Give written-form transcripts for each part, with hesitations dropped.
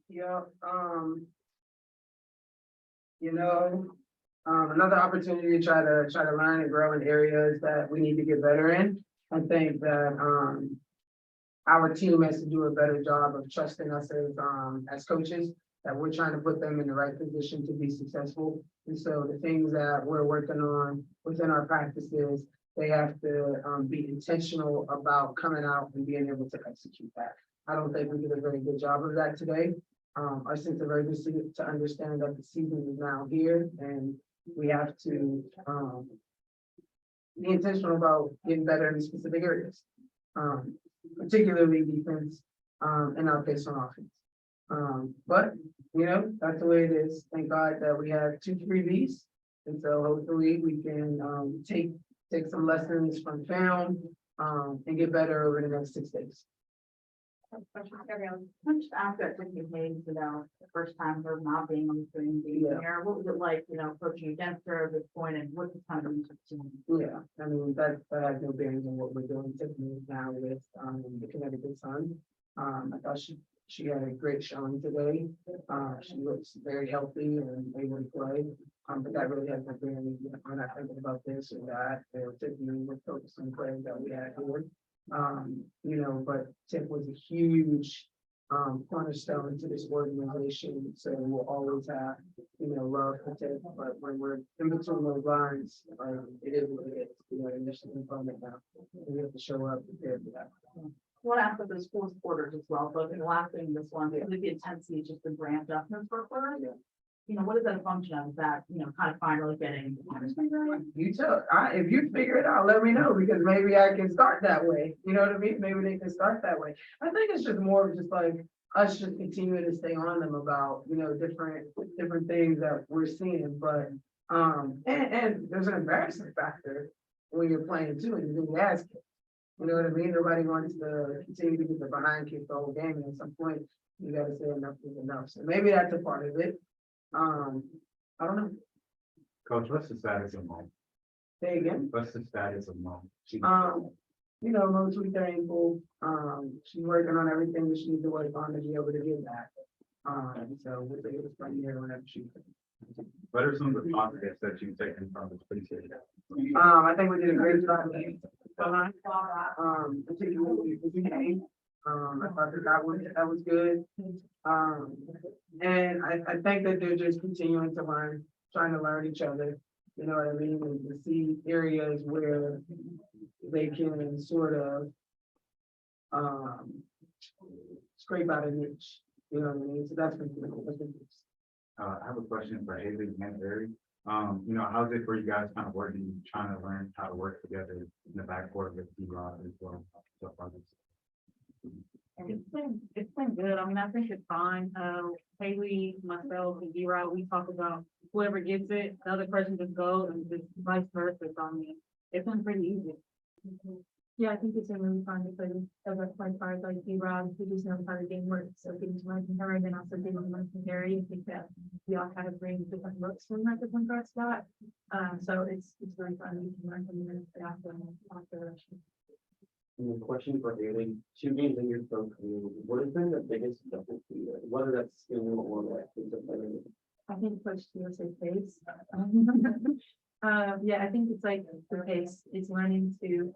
Yeah, you know, another opportunity to try to learn and grow in areas that we need to get better in. I think that our team has to do a better job of trusting us as coaches, that we're trying to put them in the right position to be successful. And so the things that we're working on within our practices, they have to be intentional about coming out and being able to execute that. I don't think we did a very good job of that today. Our sense of urgency to understand that the season is now here and we have to be intentional about getting better in specific areas, particularly defense and our pace on offense. But you know, that's the way it is. Thank God that we have 2 freebies, and so hopefully we can take some lessons from film and get better over the next 6 days. Which aspect of you hated, the first time her not being on the screen being here? What was it like, coaching against her at this point, and what's kind of interesting? Yeah, I mean, that has no bearing on what we're doing typically now with the Connecticut Sun. I thought she had a great showing today. She looks very healthy and able to play. But that really has no bearing. I'm not thinking about this or that. They're typically we're focused on players that we had here. But Tip was a huge cornerstone to this organization. So we'll always have, love for Tip. But when we're in between those lines, it is what it is. And there's some component now. We have to show up prepared for that. What aspect of the school quarters as well? So in the last thing, this one, the intensity is just the ramped up in the first quarter. What is that a function of? Is that, kind of finally getting? You tell, if you figure it out, let me know, because maybe I can start that way. You know what I mean? Maybe they can start that way. I think it's just more of just like us just continuing to stay on them about, different things that we're seeing. But, and there's an embarrassment factor when you're playing too, and you're being ass kicked. You know what I mean? Nobody wants to continue to get the behind kick the whole game. And at some point, you got to say enough is enough. So maybe that's a part of it. I don't know. Coach, what's the status of Mo? Say again. What's the status of Mo? Mo tweaked her ankle. She's working on everything that she needs to work on to be able to get that. So we'll be able to spend here whenever she can. What are some of the positives that you've taken from this preseason? I think we did a great job. Particularly the game. I thought that was good. And I think that they're just continuing to learn, trying to learn each other. You know what I mean? And to see areas where they can sort of scrape out a niche. You know what I mean? So that's been cool. I have a question for Haley and Barry. How's it for you guys kind of working, trying to learn how to work together in the backcourt with D-Rod as well? It's been good. I mean, I think it's fine. Haley, myself, and D-Rod, we talk about whoever gets it, the other person just goes, and just vice versa. So, I mean, it's been pretty easy. Yeah, I think it's been really fun because of our point guards like D-Rod, who just knows how the game works. So getting to learn from her and then also getting to learn from Gary. I think that we all kind of bring different looks from that different guard spot. So it's really fun. We can learn from them after the rushing. Question for Haley, 2 games in your phone community, what has been the biggest difference for you, whether that's skill or like I think push to say pace. Yeah, I think it's like the pace. It's learning to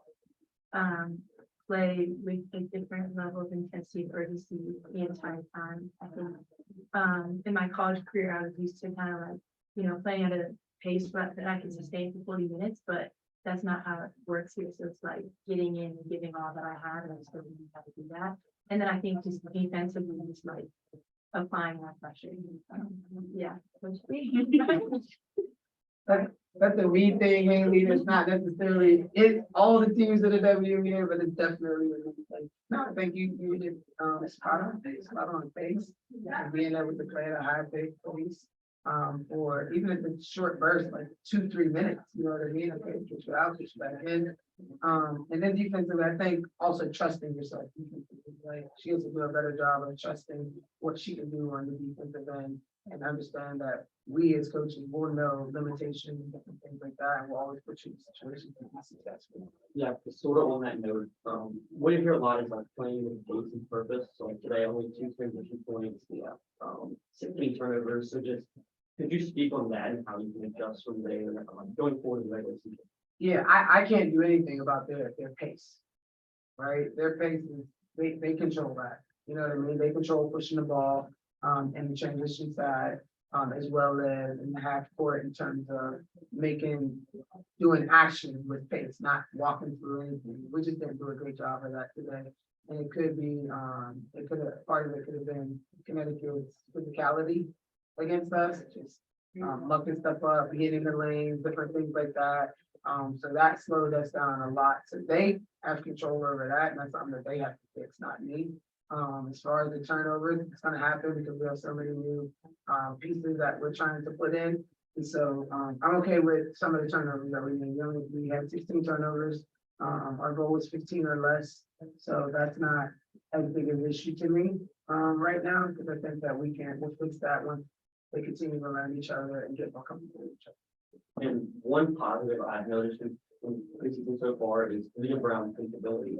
play with a different level of intensity and urgency the entire time. I think in my college career, I was used to kind of like, playing at a pace that I can sustain for 40 minutes, but that's not how it works here. So it's like getting in and giving all that I have, and I'm still learning how to do that. And then I think just defensively, just like applying that pressure. Yeah. That's a we thing, Haley. It's not necessarily it. All the teams that are WNBA, but it's definitely no. I think you did spot on pace. Being able to play at a high pace, or even if it's short bursts, like 2-3 minutes. You know what I mean? Okay, push it out, push it back in. And then defensively, I think also trusting yourself. Like she has to do a better job of trusting what she can do on the defensive end and understand that we as coaches will know limitations and things like that, and we'll always put you in situations to be successful. Yeah, sort of on that note, what you hear a lot is like playing with pace and purpose. So like today, only 2 transition points, 16 turnovers. So just could you speak on that and how you can adjust from there going forward in the regular season? Yeah, I can't do anything about their pace, right? Their pace is, they control that, you know what I mean? They control pushing the ball, in the transition side, as well as in the half court in terms of doing action with pace, not walking through anything. We just didn't do a great job of that today. And it could be, part of it could have been Connecticut's physicality against us, just, mucking stuff up, hitting the lanes, different things like that. So that slowed us down a lot. So they have control over that, and that's something that they have to fix, not me. As far as the turnovers, it's gonna happen because we have so many new pieces that we're trying to put in. And so I'm okay with some of the turnovers that we made. We had 16 turnovers. Our goal was 15 or less. So that's not as big of an issue to me right now, because I think that we'll fix that once they continue to learn each other and get more comfortable with each other. And one positive I've noticed in preseason so far is Leah Brown's capability.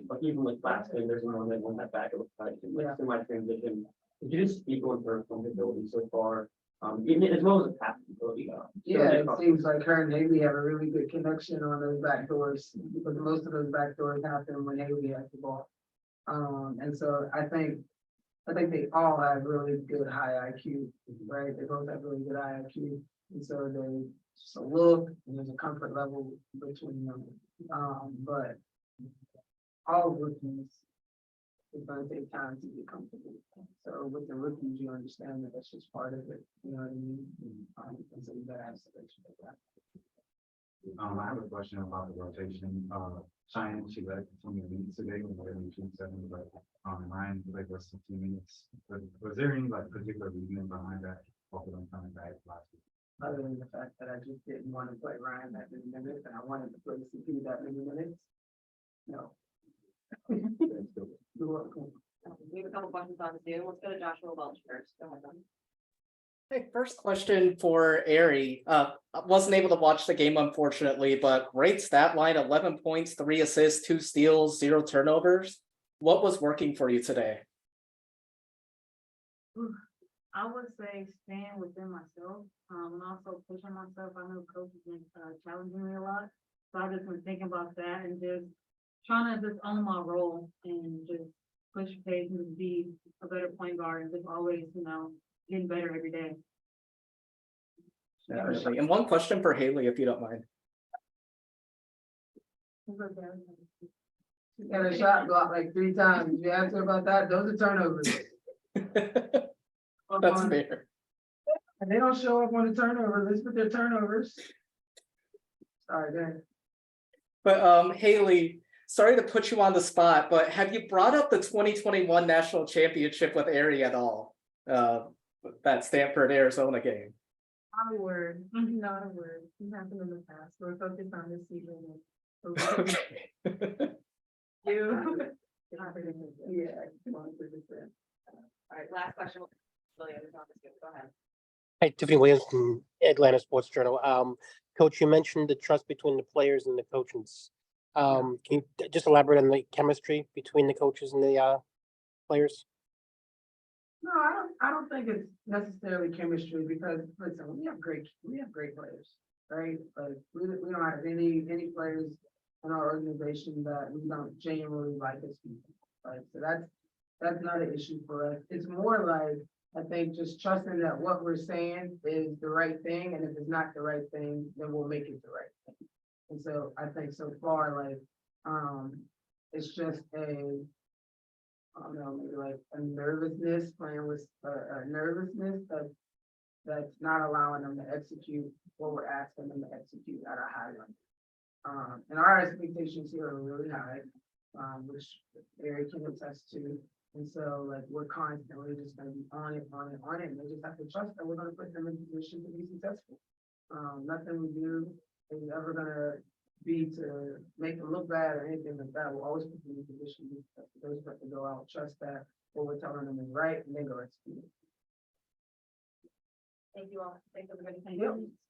But even with last game, there's a moment when that back of the fight, in my transition. Could you just speak on her capability so far? Even as well as the passing ability. Yeah, it seems like her and Haley have a really good connection on those back doors, because most of those back doors happen when Haley has the ball. And so I think they all have really good high IQ, right? They both have really good high IQ. And so they just a look, and there's a comfort level between them. But all rookies, it's gonna take time to get comfortable. So with the rookies, you understand that that's just part of it, you know what I mean? And so you gotta have selection like that. I have a question about the rotation. Cheyenne, she led 20 minutes today, and we're in 27, but Ryan played less than 2 minutes. Was there any like particular reason behind that? Both of them coming back last week? Other than the fact that I just didn't want to play Ryan that many minutes, and I wanted to play CP that many minutes. No. You're welcome. We have a couple questions on Zoom. Let's go to Joshua Welch first. Go ahead, Don. Hey, first question for Aari. I wasn't able to watch the game, unfortunately, but great stat line, 11 points, 3 assists, 2 steals, 0 turnovers. What was working for you today? I would say staying within myself, and also pushing myself. I know coach has been challenging me a lot. So I've just been thinking about that and just trying to just own my role and just push pace and be a better point guard and just always, getting better every day. Definitely. And one question for Haley, if you don't mind. She got a shot block like 3 times. You asked her about that, those are turnovers. That's fair. And they don't show up on the turnover list, but they're turnovers. Sorry, Dan. But Haley, sorry to put you on the spot, but have you brought up the 2021 national championship with Aari at all? That Stanford, Arizona game. Not a word, not a word. It happened in the past. We're focused on this season. Okay. You. Yeah, 100%. All right, last question. William is on the Zoom. Go ahead. Hi, Tiffany Williams from Atlanta Sports Journal. Coach, you mentioned the trust between the players and the coaches. Can you just elaborate on the chemistry between the coaches and the players? No, I don't think it's necessarily chemistry, because listen, we have great players, right? But we don't have any players in our organization that we don't genuinely like as people, right? So that's not an issue for us. It's more like, I think, just trusting that what we're saying is the right thing, and if it's not the right thing, then we'll make it the right thing. And so I think so far, like, it's just I don't know, maybe like a nervousness, playing with a nervousness that's not allowing them to execute what we're asking them to execute at a high level. And our expectations here are really high, which Aari can attest to. And so, like, we're constantly just gonna be on it, and they just have to trust that we're gonna put them in position to be successful. Nothing we do is ever gonna be to make them look bad or anything like that. We'll always put them in position to be successful. They just have to go out, trust that what we're telling them is right, and then go execute it. Thank you all. Thanks, everybody. Yep.